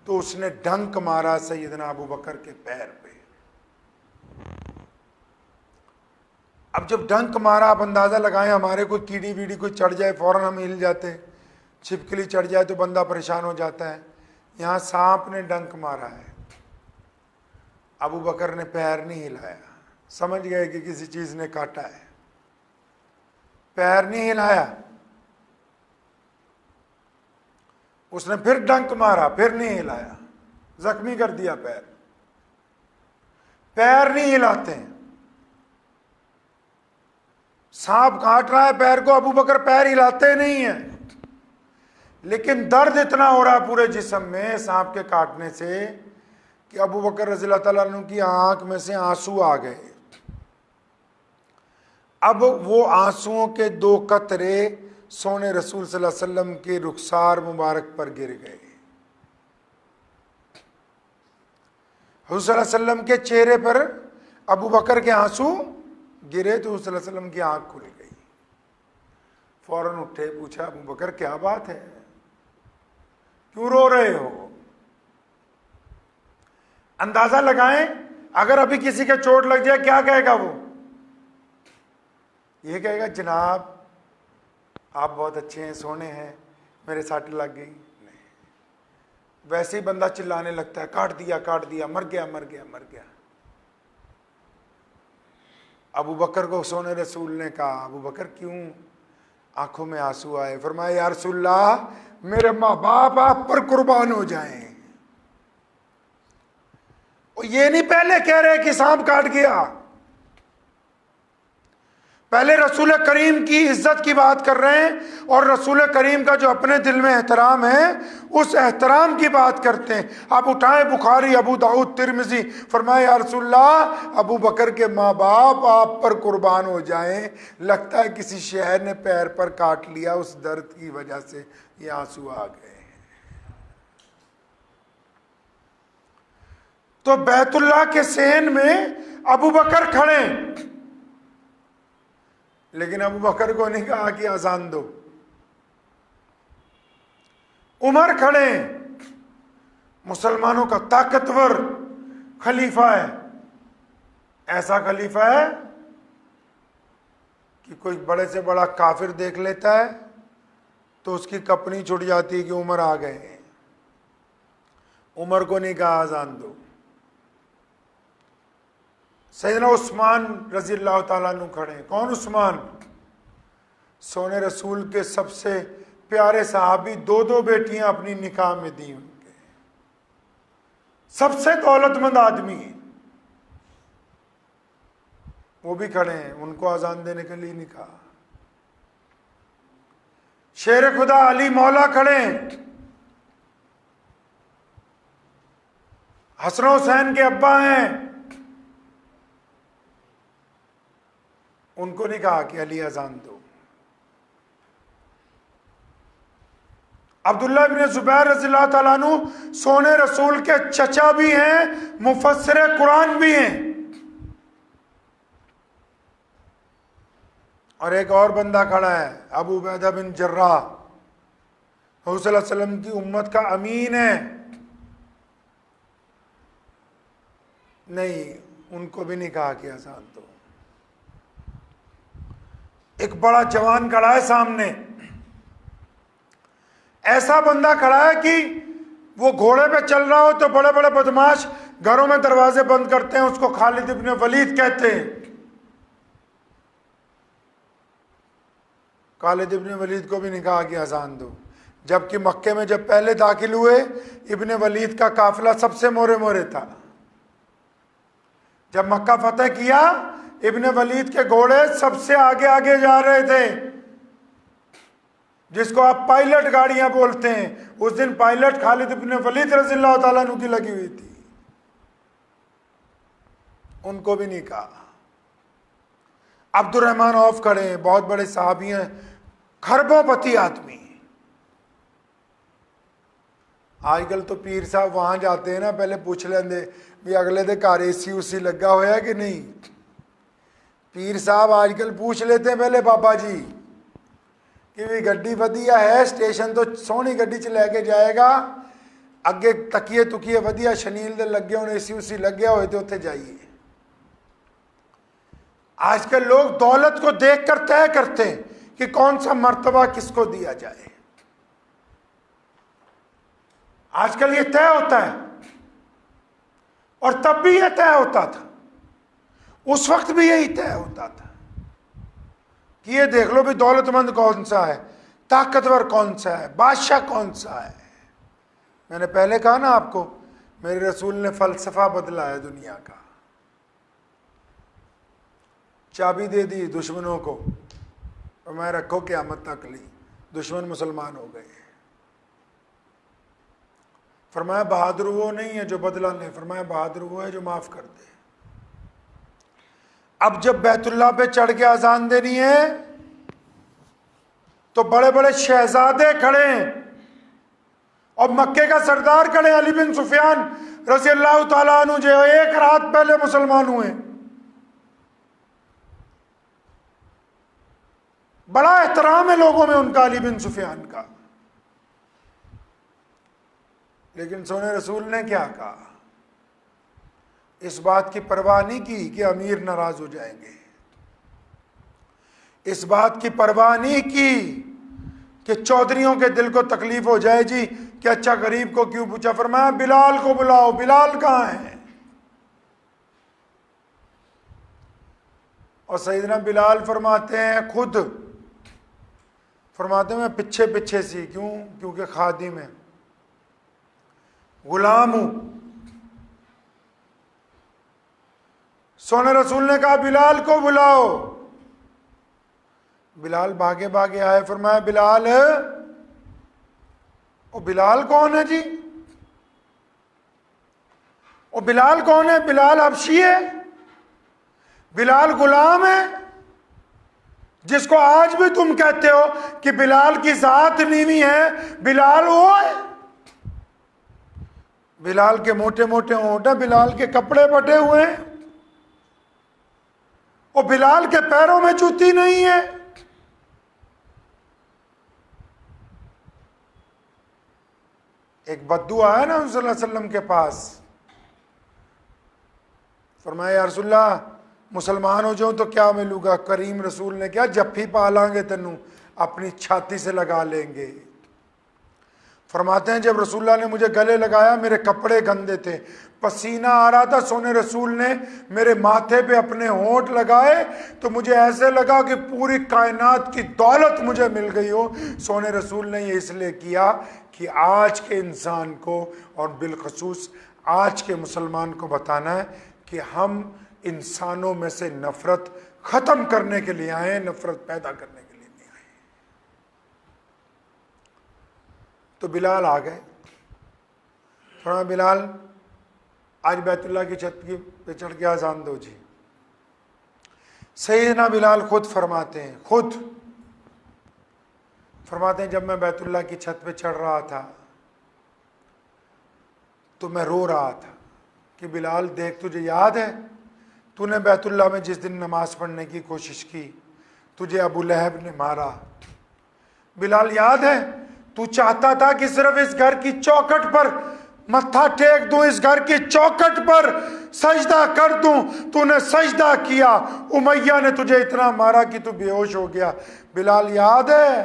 तो उसने डंक मारा सैयदना अबू बकर के पैर पे। अब जब डंक मारा, आप अंदाजा लगाएं, हमारे कोई कीड़ी वीड़ी कोई चढ़ जाए फौरन हम हिल जाते, छिपकली चढ़ जाए तो बंदा परेशान हो जाता है। यहां सांप ने डंक मारा है, अबू बकर ने पैर नहीं हिलाया, समझ गए कि किसी चीज ने काटा है, पैर नहीं हिलाया। उसने फिर डंक मारा, फिर नहीं हिलाया, जख्मी कर दिया पैर। पैर नहीं हिलाते हैं, सांप काट रहा है पैर को, अबू बकर पैर हिलाते नहीं है। लेकिन दर्द इतना हो रहा है पूरे जिस्म में सांप के काटने से कि अबू बकर रज़ियल्लाहु ताला अन्हु की आंख में से आंसू आ गए। अब वो आंसुओं के दो कतरे सोने रसूल सल्लल्लाहु अलैहि वसल्लम के रुखसार मुबारक पर गिर गए। हुज़ूर सल्लल्लाहु अलैहि वसल्लम के चेहरे पर अबू बकर के आंसू गिरे तो हुज़ूर सल्लल्लाहु अलैहि वसल्लम की आंख खुल गई। फौरन उठे, पूछा अबू बकर क्या बात है, क्यों रो रहे हो? अंदाजा लगाएं, अगर अभी किसी के चोट लग जाए क्या कहेगा वो? ये कहेगा जनाब आप बहुत अच्छे हैं, सोने हैं, मेरे साथ लग गई। नहीं, वैसे ही बंदा चिल्लाने लगता है, काट दिया काट दिया, मर गया मर गया मर गया। अबू बकर को सोने रसूल ने कहा, अबू बकर क्यों आंखों में आंसू आए? फरमाया या रसूलल्लाह, मेरे माँ बाप आप पर कुर्बान हो जाएं। और ये नहीं पहले कह रहे कि सांप काट गया, पहले रसूल करीम की इज्जत की बात कर रहे हैं और रसूल करीम का जो अपने दिल में एहतराम है उस एहतराम की बात करते हैं। आप उठाएं बुखारी, अबू दाऊद, तिरमिजी, फरमाया या रसूलल्लाह अबू बकर के माँ बाप आप पर कुर्बान हो जाएं, लगता है किसी शहर ने पैर पर काट लिया, उस दर्द की वजह से ये आंसू आ गए। तो बैतुल्लाह के सेन में अबू बकर खड़े, लेकिन अबू बकर को नहीं कहा कि अजान दो। उमर खड़े, मुसलमानों का ताकतवर खलीफा है, ऐसा खलीफा है कि कोई बड़े से बड़ा काफिर देख लेता है तो उसकी कपनी छुट जाती है कि उमर आ गए। उमर को नहीं कहा अजान दो। सैयदना उस्मान रजी अल्लाह ताला अन्हु खड़े। कौन उस्मान? सोने रसूल के सबसे प्यारे सहाबी, दो दो बेटियां अपनी निकाह में दी उनके, सबसे दौलतमंद आदमी, वो भी खड़े हैं। उनको अजान देने के लिए नहीं कहा। शेर खुदा अली मौला खड़े हैं। हसन हुसैन के अब्बा हैं, उनको नहीं कहा कि अली अजान दो। अब्दुल्ला बिन जुबैर रज़ियल्लाहु ताला अन्हु सोने रसूल के चचा भी हैं, मुफस्सिर कुरान भी हैं। और एक और बंदा खड़ा है, अबू उबैदा बिन जर्राह, हुज़ूर सल्लल्लाहु अलैहि वसल्लम की उम्मत का अमीन है। नहीं, उनको भी नहीं कहा कि अजान दो। एक बड़ा जवान खड़ा है सामने, ऐसा बंदा खड़ा है कि वो घोड़े पे चल रहा हो तो बड़े बड़े बदमाश घरों में दरवाजे बंद करते हैं, उसको खालिद इब्न वलीद कहते हैं। खालिद इब्न वलीद को भी नहीं कहा कि अजान दो। जबकि मक्के में जब पहले दाखिल हुए, इब्न वलीद का काफिला सबसे मोरे मोरे था। जब मक्का फतेह किया, इब्न वलीद के घोड़े सबसे आगे आगे जा रहे थे, जिसको आप पायलट गाड़ियां बोलते हैं। उस दिन पायलट खालिद इब्न वलीद रज़ियल्लाहु ताला अन्हु की लगी हुई थी। उनको भी नहीं कहा। अब्दुर्रहमान औफ खड़े हैं, बहुत बड़े साहबी हैं, खरबोपति आदमी। आजकल तो पीर साहब वहां जाते हैं ना, पहले पूछ लेंगे भी अगले दे घर एसी उसी लगा होया कि नहीं। पीर साहब आजकल पूछ लेते हैं पहले बाबा जी कि भी गड्डी वधिया है, स्टेशन तो सोहनी गड्डी च लैके जाएगा, अगे तकिए तुकिए वधिया शनील दे लगे होने, एसी उसी लगे हुए तो उत्थे जाइए। आजकल लोग दौलत को देखकर तय करते हैं कि कौन सा मर्तबा किसको दिया जाए। आजकल ये तय होता है, और तब भी यह तय होता था, उस वक्त भी यही तय होता था कि ये देख लो भी दौलतमंद कौन सा है, ताकतवर कौन सा है, बादशाह कौन सा है। मैंने पहले कहा ना आपको, मेरे रसूल ने फलसफा बदला है दुनिया का। चाबी दे दी दुश्मनों को, और मैं रखो क़यामत तक ली, दुश्मन मुसलमान हो गए। फरमाया बहादुर वो नहीं है जो बदला ले, फरमाया बहादुर वो है जो माफ कर दे। अब जब बैतुल्लाह पे चढ़ के अजान देनी है तो बड़े बड़े शहजादे खड़े हैं, और मक्के का सरदार खड़े, अली बिन सुफियान रज़ी अल्लाह ताला अन्हु, जो एक रात पहले मुसलमान हुए। बड़ा एहतराम है लोगों में उनका, अली बिन सुफियान का। लेकिन सोने रसूल ने क्या कहा? इस बात की परवाह नहीं की कि अमीर नाराज हो जाएंगे, इस बात की परवाह नहीं की कि चौधरियों के दिल को तकलीफ हो जाए जी कि अच्छा गरीब को क्यों पूछा। फरमाया बिलाल को बुलाओ। बिलाल कहाँ है? और सैयदना बिलाल फरमाते हैं, खुद फरमाते हैं मैं पीछे पीछे सी, क्यों? क्योंकि खादिम है, गुलाम हूं। सोने रसूल ने कहा बिलाल को बुलाओ। बिलाल भागे भागे आए। फरमाया बिलाल है? ओ बिलाल कौन है जी? ओ बिलाल कौन है? बिलाल हबशी है, बिलाल गुलाम है, जिसको आज भी तुम कहते हो कि बिलाल की जात नीवी है, बिलाल वो है। बिलाल के मोटे मोटे होंठ हैं, बिलाल के कपड़े बटे हुए हैं, और बिलाल के पैरों में जूती नहीं है। एक बद्दू आया ना सल्लल्लाहु अलैहि वसल्लम के पास, फरमाया या रसूलल्लाह मुसलमान हो जाऊं तो क्या मिलूगा? करीम रसूल ने क्या जफ्फी पा लांगे तेनू, अपनी छाती से लगा लेंगे। फरमाते हैं जब रसूलुल्लाह ने मुझे गले लगाया, मेरे कपड़े गंदे थे, पसीना आ रहा था, सोने रसूल ने मेरे माथे पे अपने होंठ लगाए तो मुझे ऐसे लगा कि पूरी कायनात की दौलत मुझे मिल गई हो। सोने रसूल ने ये इसलिए किया कि आज के इंसान को और बिलखसूस आज के मुसलमान को बताना है कि हम इंसानों में से नफरत खत्म करने के लिए आए, नफरत पैदा करने के लिए नहीं आए। तो बिलाल आ गए। थोड़ा बिलाल आज बैतुल्लाह की छत की पे चढ़ के आजान दो जी। सैयदना बिलाल खुद फरमाते हैं, खुद फरमाते हैं जब मैं बैतुल्लाह की छत पे चढ़ रहा था तो मैं रो रहा था कि बिलाल देख, तुझे याद है तूने बैतुल्लाह में जिस दिन नमाज पढ़ने की कोशिश की, तुझे अबू लहब ने मारा। बिलाल याद है, तू चाहता था कि सिर्फ इस घर की चौखट पर मत्था टेक दूं, इस घर की चौखट पर सजदा कर दूं, तूने सजदा किया, उमैया ने तुझे इतना मारा कि तू बेहोश हो गया। बिलाल याद है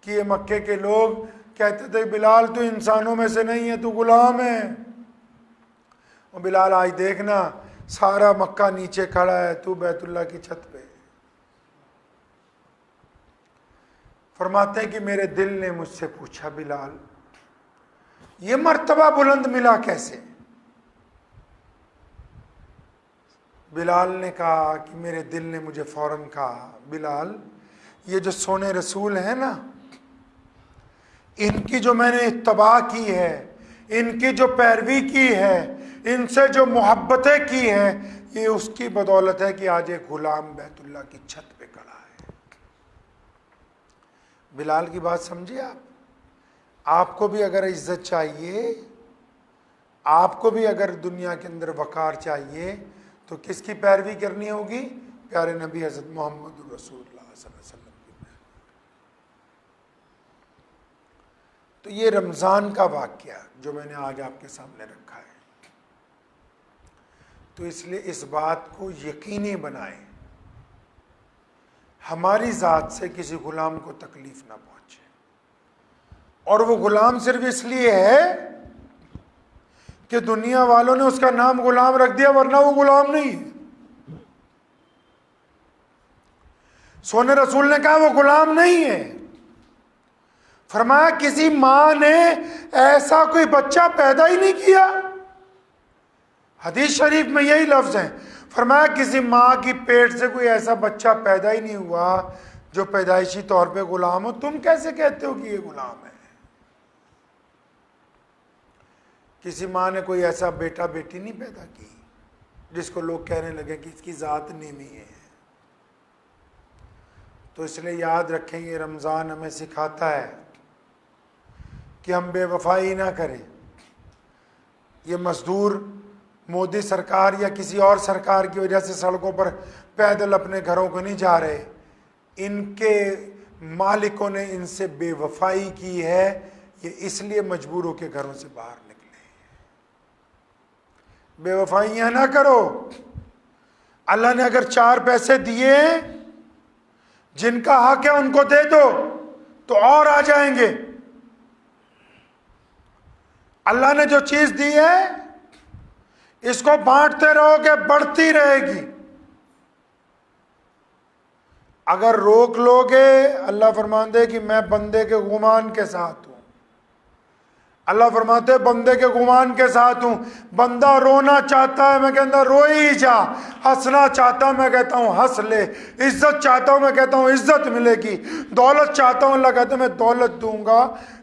कि ये मक्के के लोग कहते थे बिलाल तू इंसानों में से नहीं है, तू गुलाम है। और बिलाल आज देखना सारा मक्का नीचे खड़ा है, तू बैतुल्लाह की छत पे। फरमाते हैं कि मेरे दिल ने मुझसे पूछा, बिलाल ये मर्तबा बुलंद मिला कैसे? बिलाल ने कहा कि मेरे दिल ने मुझे फौरन कहा, बिलाल ये जो सोने रसूल है ना, इनकी जो मैंने इत्तबा की है, इनकी जो पैरवी की है, इनसे जो मोहब्बतें की है, ये उसकी बदौलत है कि आज एक गुलाम बैतुल्लाह की छत पे खड़ा है। बिलाल की बात समझिए आप। आपको भी अगर इज्जत चाहिए, आपको भी अगर दुनिया के अंदर वकार चाहिए तो किसकी पैरवी करनी होगी? प्यारे नबी हज़रत मोहम्मद रसूलुल्लाह सल्लल्लाहु अलैहि वसल्लम की। तो ये रमज़ान का वाक़या जो मैंने आज आपके सामने रखा है, तो इसलिए इस बात को यकीनी बनाएं हमारी ज़ात से किसी गुलाम को तकलीफ ना पहुंचे। और वो गुलाम सिर्फ इसलिए है कि दुनिया वालों ने उसका नाम गुलाम रख दिया, वरना वो गुलाम नहीं है। सोने रसूल ने कहा वो गुलाम नहीं है। फरमाया किसी मां ने ऐसा कोई बच्चा पैदा ही नहीं किया। हदीस शरीफ में यही लफ्ज है। फरमाया किसी मां की पेट से कोई ऐसा बच्चा पैदा ही नहीं हुआ जो पैदाइशी तौर पे गुलाम हो। तुम कैसे कहते हो कि ये गुलाम है? किसी मां ने कोई ऐसा बेटा बेटी नहीं पैदा की जिसको लोग कहने लगे कि इसकी ज़ात नेमी है। तो इसलिए याद रखें, ये रमज़ान हमें सिखाता है कि हम बेवफाई ना करें। ये मजदूर मोदी सरकार या किसी और सरकार की वजह से सड़कों पर पैदल अपने घरों को नहीं जा रहे, इनके मालिकों ने इनसे बेवफाई की है, ये इसलिए मजबूर होकर घरों से बाहर निकले। बेवफाइयां ना करो। अल्लाह ने अगर 4 पैसे दिए, जिनका हक है उनको दे दो तो और आ जाएंगे। अल्लाह ने जो चीज दी है इसको बांटते रहोगे, बढ़ती रहेगी। अगर रोक लोगे, अल्लाह फरमाते कि मैं बंदे के गुमान के साथ हूं। अल्लाह फरमाते बंदे के गुमान के साथ हूं। बंदा रोना चाहता है, मैं कहता रो ही जा। हंसना चाहता हूं, मैं कहता हूं हंस ले। इज्जत चाहता हूं, मैं कहता हूं इज्जत मिलेगी। दौलत चाहता हूं, अल्लाह कहता है मैं दौलत दूंगा।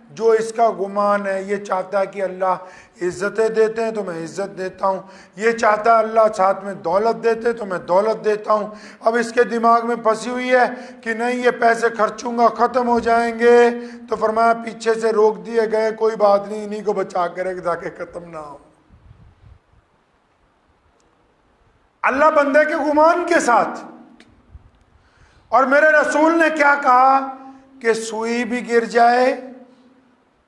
जो इसका गुमान है, ये चाहता है कि अल्लाह इज्जतें देते हैं तो मैं इज्जत देता हूँ, ये चाहता है अल्लाह साथ में दौलत देते तो मैं दौलत देता हूँ। अब इसके दिमाग में फंसी हुई है कि नहीं ये पैसे खर्चूंगा ख़त्म हो जाएंगे, तो फरमाया पीछे से रोक दिए गए, कोई बात नहीं, इन्हीं को बचा कर रख ताकि ख़त्म ना हो। अल्लाह बंदे के गुमान के साथ। और मेरे रसूल ने क्या कहा कि सुई भी गिर जाए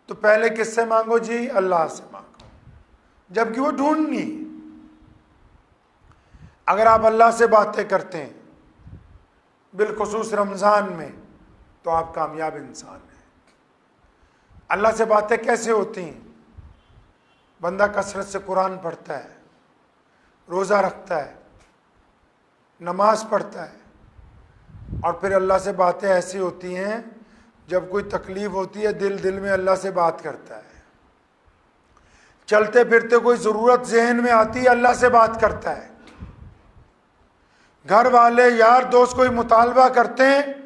तो पहले किससे मांगो जी? अल्लाह से मांगो, जबकि वो ढूंढनी। अगर आप अल्लाह से बातें करते हैं बिलखुसूस रमज़ान में, तो आप कामयाब इंसान हैं। अल्लाह से बातें कैसे होती हैं? बंदा कसरत से कुरान पढ़ता है, रोज़ा रखता है, नमाज पढ़ता है, और फिर अल्लाह से बातें ऐसी होती हैं, जब कोई तकलीफ़ होती है दिल दिल में अल्लाह से बात करता है। चलते फिरते कोई ज़रूरत जहन में आती है, अल्लाह से बात करता है। घर वाले यार दोस्त कोई मुतालबा करते हैं,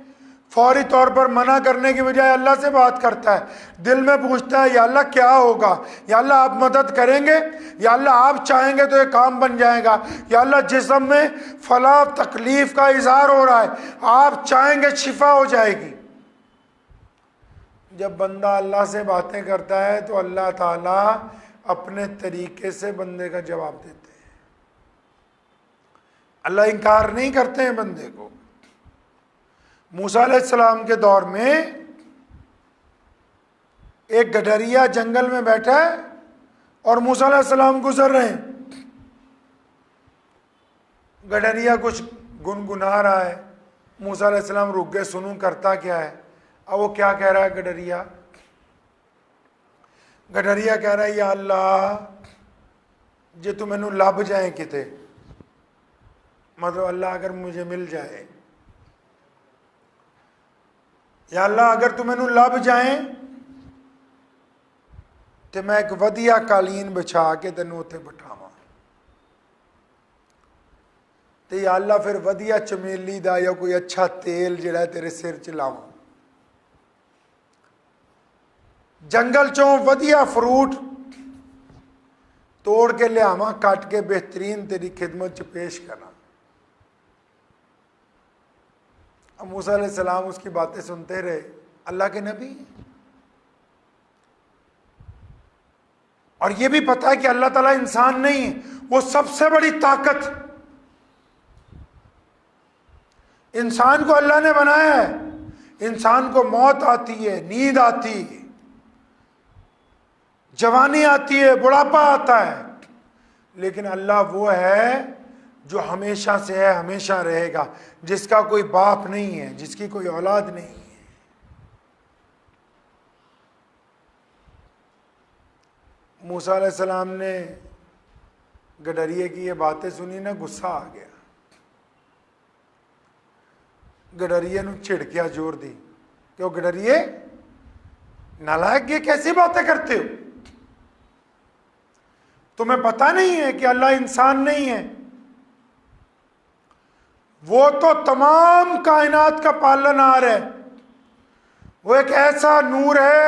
फौरी तौर पर मना करने की बजाय अल्लाह से बात करता है। दिल में पूछता है, या अल्लाह क्या होगा, या अल्लाह आप मदद करेंगे, या अल्लाह आप चाहेंगे तो ये काम बन जाएगा, या अल्लाह जिस्म में फला तकलीफ का इजहार हो रहा है, आप चाहेंगे शिफा हो जाएगी। जब बंदा अल्लाह से बातें करता है तो अल्लाह ताला अपने तरीके से बंदे का जवाब देते हैं। अल्लाह इनकार नहीं करते हैं बंदे को। मूसा अलैहिस्सलाम के दौर में एक गडरिया जंगल में बैठा है और मूसा अलैहिस्सलाम गुजर रहे हैं। गडरिया कुछ गुनगुना रहा है, मूसा अलैहिस्सलाम रुक गए, सुनूं करता क्या है। अब वो क्या कह रहा है गडरिया? गडरिया कह रहा है, या अल्लाह जे तू मैनू लभ जाए किते, मतलब अल्लाह अगर मुझे मिल जाए, या अल्लाह अगर तू मैनू लभ जाए तो मैं एक वधिया कालीन बिछा के तेनों उत्ते बिठावां, ते या अल्लाह फिर वधिया चमेली दा या कोई अच्छा तेल जिहड़ा तेरे सिर च लावां, जंगल चों वधिया फ्रूट तोड़ के लियावां, कट के बेहतरीन तेरी खिदमत च पेश करा। अब मूसा अलैहिस्सलाम उसकी बातें सुनते रहे। अल्लाह के नबी, और ये भी पता है कि अल्लाह ताला इंसान नहीं है, वो सबसे बड़ी ताकत। इंसान को अल्लाह ने बनाया है, इंसान को मौत आती है, नींद आती है, जवानी आती है, बुढ़ापा आता है, लेकिन अल्लाह वो है जो हमेशा से है, हमेशा रहेगा, जिसका कोई बाप नहीं है, जिसकी कोई औलाद नहीं है। मूसा अलैहिस्सलाम ने गडरिए की ये बातें सुनी ना, गुस्सा आ गया। गडरिए ने झिड़किया जोर दी, क्यों गडरिए नालायक, ये कैसी बातें करते हो? तुम्हें पता नहीं है कि अल्लाह इंसान नहीं है, वो तो तमाम कायनात का पालनहार है, वो एक ऐसा नूर है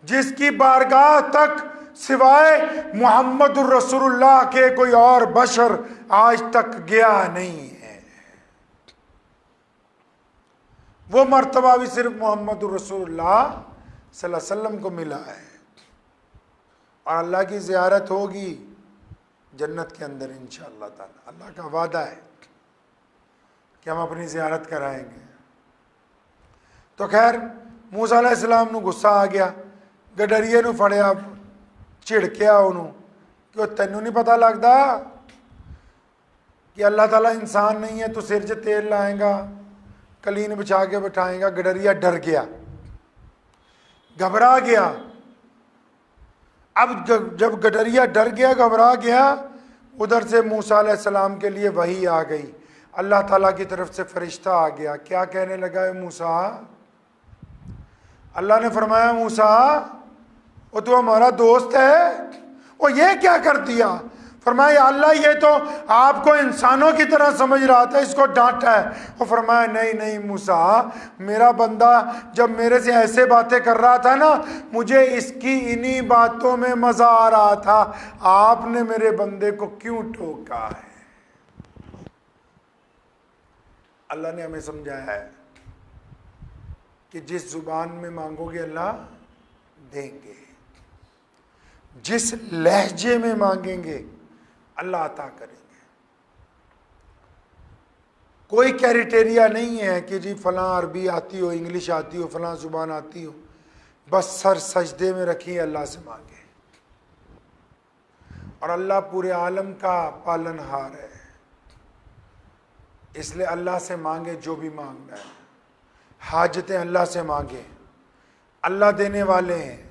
जिसकी बारगाह तक सिवाय मुहम्मदुर रसूलुल्लाह के कोई और बशर आज तक गया नहीं है। वो मर्तबा भी सिर्फ मुहम्मदुर रसूलुल्लाह सल्लल्लाहु अलैहि वसल्लम को मिला है। और अल्लाह की ज़ियारत होगी जन्नत के अंदर इंशाअल्लाह ताला। अल्लाह का वादा है कि हम अपनी ज़ियारत कराएंगे। तो खैर मूसा अलैहिस्सलाम नूं गुस्सा आ गया, गडरिए नूं फड़िया, झिड़किया उन्होंने कि तैनू नहीं पता लगता कि अल्लाह ताला इंसान नहीं है, तू सिर च तेल लाएगा, कलीन बिछा के बिठाएगा। गडरिया डर गया, घबरा गया। अब जब गडरिया डर गया, घबरा गया, उधर से मूसा अलैहिस्सलाम के लिए वही आ गई, अल्लाह ताला की तरफ से फरिश्ता आ गया। क्या कहने लगा है मूसा? अल्लाह ने फरमाया, मूसा वो तो हमारा दोस्त है, वो ये क्या कर दिया? फरमाया, अल्लाह ये तो आपको इंसानों की तरह समझ रहा था, इसको डांटा है। वो फरमाया, नहीं नहीं मूसा, मेरा बंदा जब मेरे से ऐसे बातें कर रहा था ना, मुझे इसकी इन्हीं बातों में मजा आ रहा था, आपने मेरे बंदे को क्यों टोका है? अल्लाह ने हमें समझाया है कि जिस जुबान में मांगोगे अल्लाह देंगे, जिस लहजे में मांगेंगे अल्लाह अता करेंगे। कोई क्राइटेरिया नहीं है कि जी फलां अरबी आती हो, इंग्लिश आती हो, फलां जुबान आती हो, बस सर सजदे में रखिए, अल्लाह से मांगे। और अल्लाह पूरे आलम का पालनहार है। इसलिए अल्लाह से मांगे जो भी मांगना है, हाजतें अल्लाह से मांगे, अल्लाह देने वाले हैं।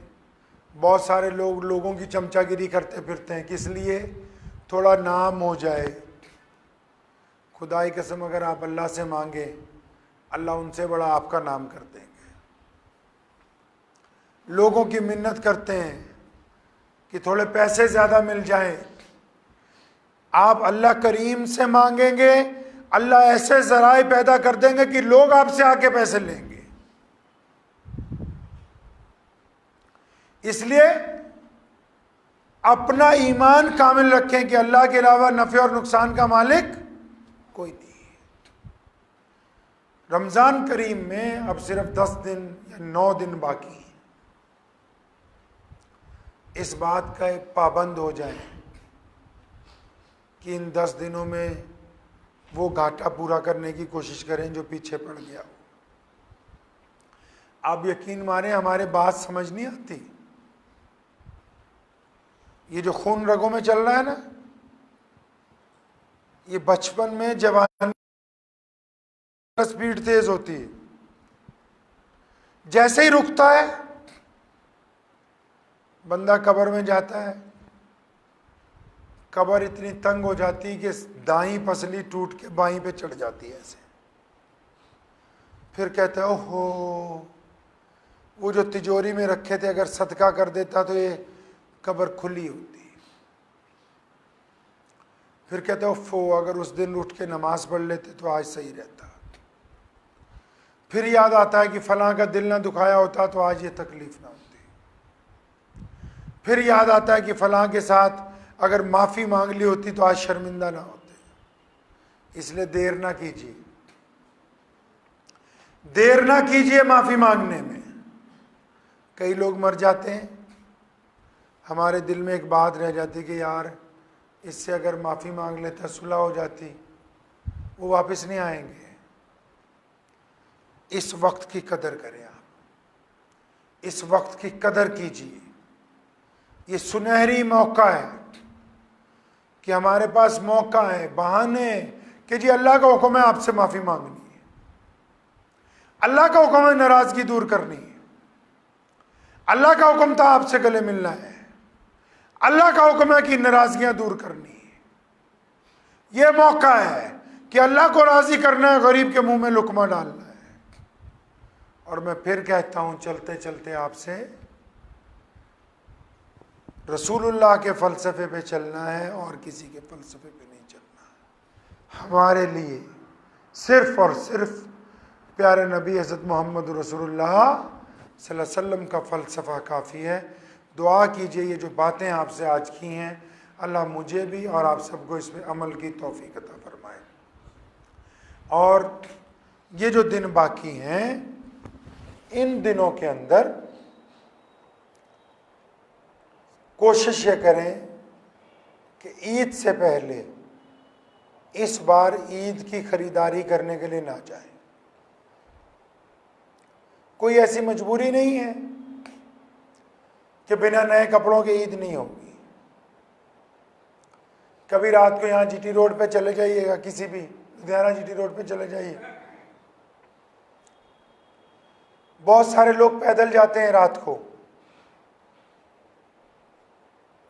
बहुत सारे लोग लोगों की चमचागिरी करते फिरते हैं, किस लिए? थोड़ा नाम हो जाए। खुदाई कसम अगर आप अल्लाह से मांगे, अल्लाह उनसे बड़ा आपका नाम कर देंगे। लोगों की मिन्नत करते हैं कि थोड़े पैसे ज़्यादा मिल जाएं, आप अल्लाह करीम से मांगेंगे, अल्लाह ऐसे ज़राए पैदा कर देंगे कि लोग आपसे आके पैसे लेंगे। इसलिए अपना ईमान कामिल रखें कि अल्लाह के अलावा नफ़े और नुकसान का मालिक कोई नहीं है। रमज़ान करीम में अब सिर्फ 10 दिन या 9 दिन बाकी हैं। इस बात का पाबंद हो जाए कि इन 10 दिनों में वो घाटा पूरा करने की कोशिश करें जो पीछे पड़ गया हो। आप यकीन माने हमारे बात समझ नहीं आती। ये जो खून रगों में चल रहा है ना, ये बचपन में जवानी स्पीड तेज होती है, जैसे ही रुकता है बंदा कब्र में जाता है। कब्र इतनी तंग हो जाती है कि दाईं पसली टूट के बाईं पे चढ़ जाती है ऐसे। फिर कहते हैं ओहो, वो जो तिजोरी में रखे थे अगर सदका कर देता तो ये कब्र खुली होती। फिर कहते हो फो, अगर उस दिन उठ के नमाज पढ़ लेते तो आज सही रहता। फिर याद आता है कि फलां का दिल ना दुखाया होता तो आज ये तकलीफ ना होती। फिर याद आता है कि फलां के साथ अगर माफ़ी मांग ली होती तो आज शर्मिंदा ना होते। इसलिए देर ना कीजिए, देर ना कीजिए माफ़ी मांगने में। कई लोग मर जाते हैं, हमारे दिल में एक बात रह जाती कि यार इससे अगर माफ़ी मांग लेता, सुलह हो जाती, वो वापस नहीं आएंगे। इस वक्त की कदर करें आप, इस वक्त की कदर कीजिए। ये सुनहरी मौका है कि हमारे पास मौका है, बहाने कि जी अल्लाह का हुक्म है आपसे माफ़ी मांगनी है, अल्लाह का हुक्म है नाराज़गी दूर करनी है, अल्लाह का हुक्म था आपसे गले मिलना है, अल्लाह का हुक्म है कि नाराज़गियाँ दूर करनी है। ये मौका है कि अल्लाह को राज़ी करना है, गरीब के मुंह में लुकमा डालना है। और मैं फिर कहता हूँ चलते चलते आपसे रसूलुल्लाह के फ़लसफ़े पे चलना है और किसी के फ़लसफ़े पे नहीं चलना। हमारे लिए सिर्फ़ और सिर्फ प्यारे नबी हज़रत मोहम्मद रसूलुल्लाह सल्लल्लाहु अलैहि वसल्लम का फ़लसफ़ा काफ़ी है। दुआ कीजिए ये जो बातें आपसे आज की हैं, अल्लाह मुझे भी और आप सबको इस पर अमल की तौफ़ीक़ अता फ़रमाए। और ये जो दिन बाकी हैं, इन दिनों के अंदर कोशिश ये करें कि ईद से पहले इस बार ईद की ख़रीदारी करने के लिए ना जाएं। कोई ऐसी मजबूरी नहीं है कि बिना नए कपड़ों के ईद नहीं होगी। कभी रात को यहाँ जीटी रोड पे चले जाइएगा, किसी भी लुधियाना जीटी रोड पे चले जाइए, बहुत सारे लोग पैदल जाते हैं रात को,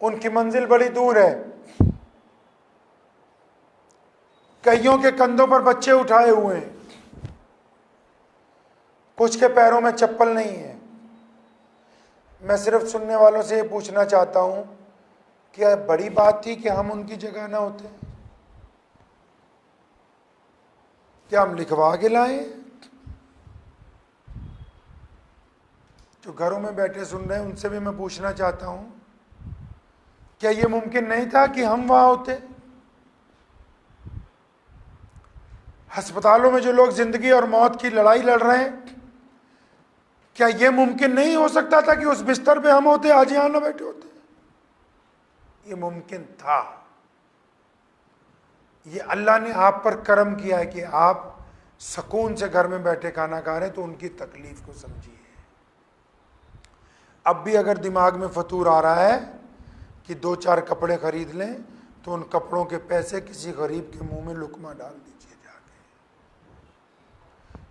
उनकी मंजिल बड़ी दूर है, कईयों के कंधों पर बच्चे उठाए हुए हैं, कुछ के पैरों में चप्पल नहीं है। मैं सिर्फ सुनने वालों से ये पूछना चाहता हूं, क्या बड़ी बात थी कि हम उनकी जगह ना होते? क्या हम लिखवा के लाएं? जो घरों में बैठे सुन रहे हैं उनसे भी मैं पूछना चाहता हूं, क्या ये मुमकिन नहीं था कि हम वहां होते? अस्पतालों में जो लोग जिंदगी और मौत की लड़ाई लड़ रहे हैं, क्या ये मुमकिन नहीं हो सकता था कि उस बिस्तर पे हम होते, आज यहां ना बैठे होते? ये मुमकिन था। ये अल्लाह ने आप पर करम किया है कि आप सुकून से घर में बैठे खाना खा रहे हैं, तो उनकी तकलीफ को समझिए। अब भी अगर दिमाग में फतूर आ रहा है कि 2-4 कपड़े खरीद लें, तो उन कपड़ों के पैसे किसी गरीब के मुंह में लुकमा डाल दीजिए जाके।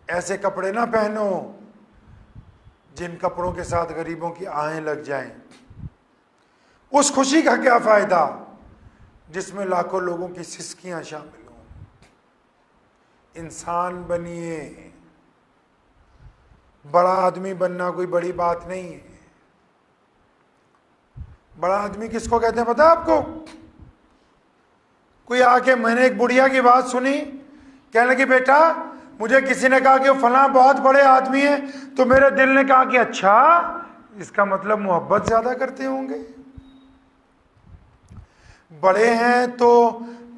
ऐसे कपड़े ना पहनो जिन कपड़ों के साथ गरीबों की आहें लग जाएं। उस खुशी का क्या फायदा जिसमें लाखों लोगों की सिसकियां शामिल हों। इंसान बनिए। बड़ा आदमी बनना कोई बड़ी बात नहीं है। बड़ा आदमी किसको कहते हैं पता है आपको? कोई आके, मैंने एक बुढ़िया की बात सुनी, कहने लगी बेटा मुझे किसी ने कहा कि वो फलां बहुत बड़े आदमी हैं, तो मेरे दिल ने कहा कि अच्छा, इसका मतलब मोहब्बत ज्यादा करते होंगे। बड़े हैं तो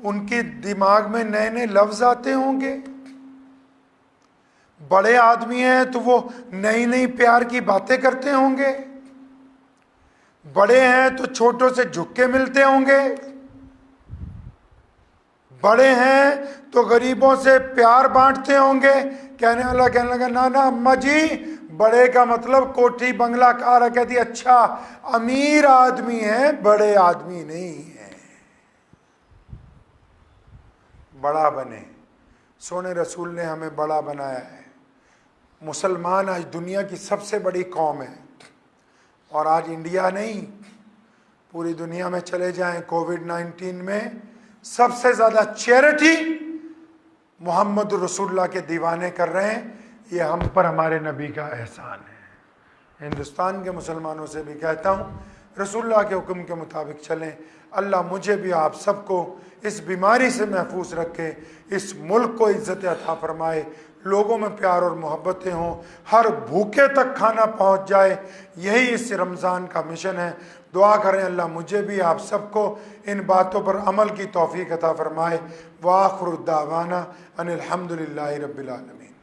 उनके दिमाग में नए नए लफ्ज आते होंगे। बड़े आदमी हैं तो वो नई नई प्यार की बातें करते होंगे। बड़े हैं तो छोटों से झुक के मिलते होंगे। बड़े हैं तो गरीबों से प्यार बांटते होंगे। कहने वाला कहने लगा ना ना अम्मा जी, बड़े का मतलब कोठी बंगला कार है। कहती अच्छा, अमीर आदमी है, बड़े आदमी नहीं है। बड़ा बने। सोने रसूल ने हमें बड़ा बनाया है। मुसलमान आज दुनिया की सबसे बड़ी कौम है। और आज इंडिया नहीं, पूरी दुनिया में चले जाएं, कोविड-19 में सबसे ज्यादा चैरिटी मोहम्मद रसूलुल्लाह के दीवाने कर रहे हैं। ये हम पर हमारे नबी का एहसान है। हिंदुस्तान के मुसलमानों से भी कहता हूँ, रसूलुल्लाह के हुक्म के मुताबिक चलें। अल्लाह मुझे भी आप सबको इस बीमारी से महफूज रखे, इस मुल्क को इज्जत अता फरमाए, लोगों में प्यार और मोहब्बतें हों, हर भूखे तक खाना पहुंच जाए। यही इस रमज़ान का मिशन है। दुआ करें अल्लाह मुझे भी आप सबको इन बातों पर अमल की तौफीक अता फरमाए। व आखिर दावाना अनिल हम्दुलिल्लाहि रब्बिल आलमीन।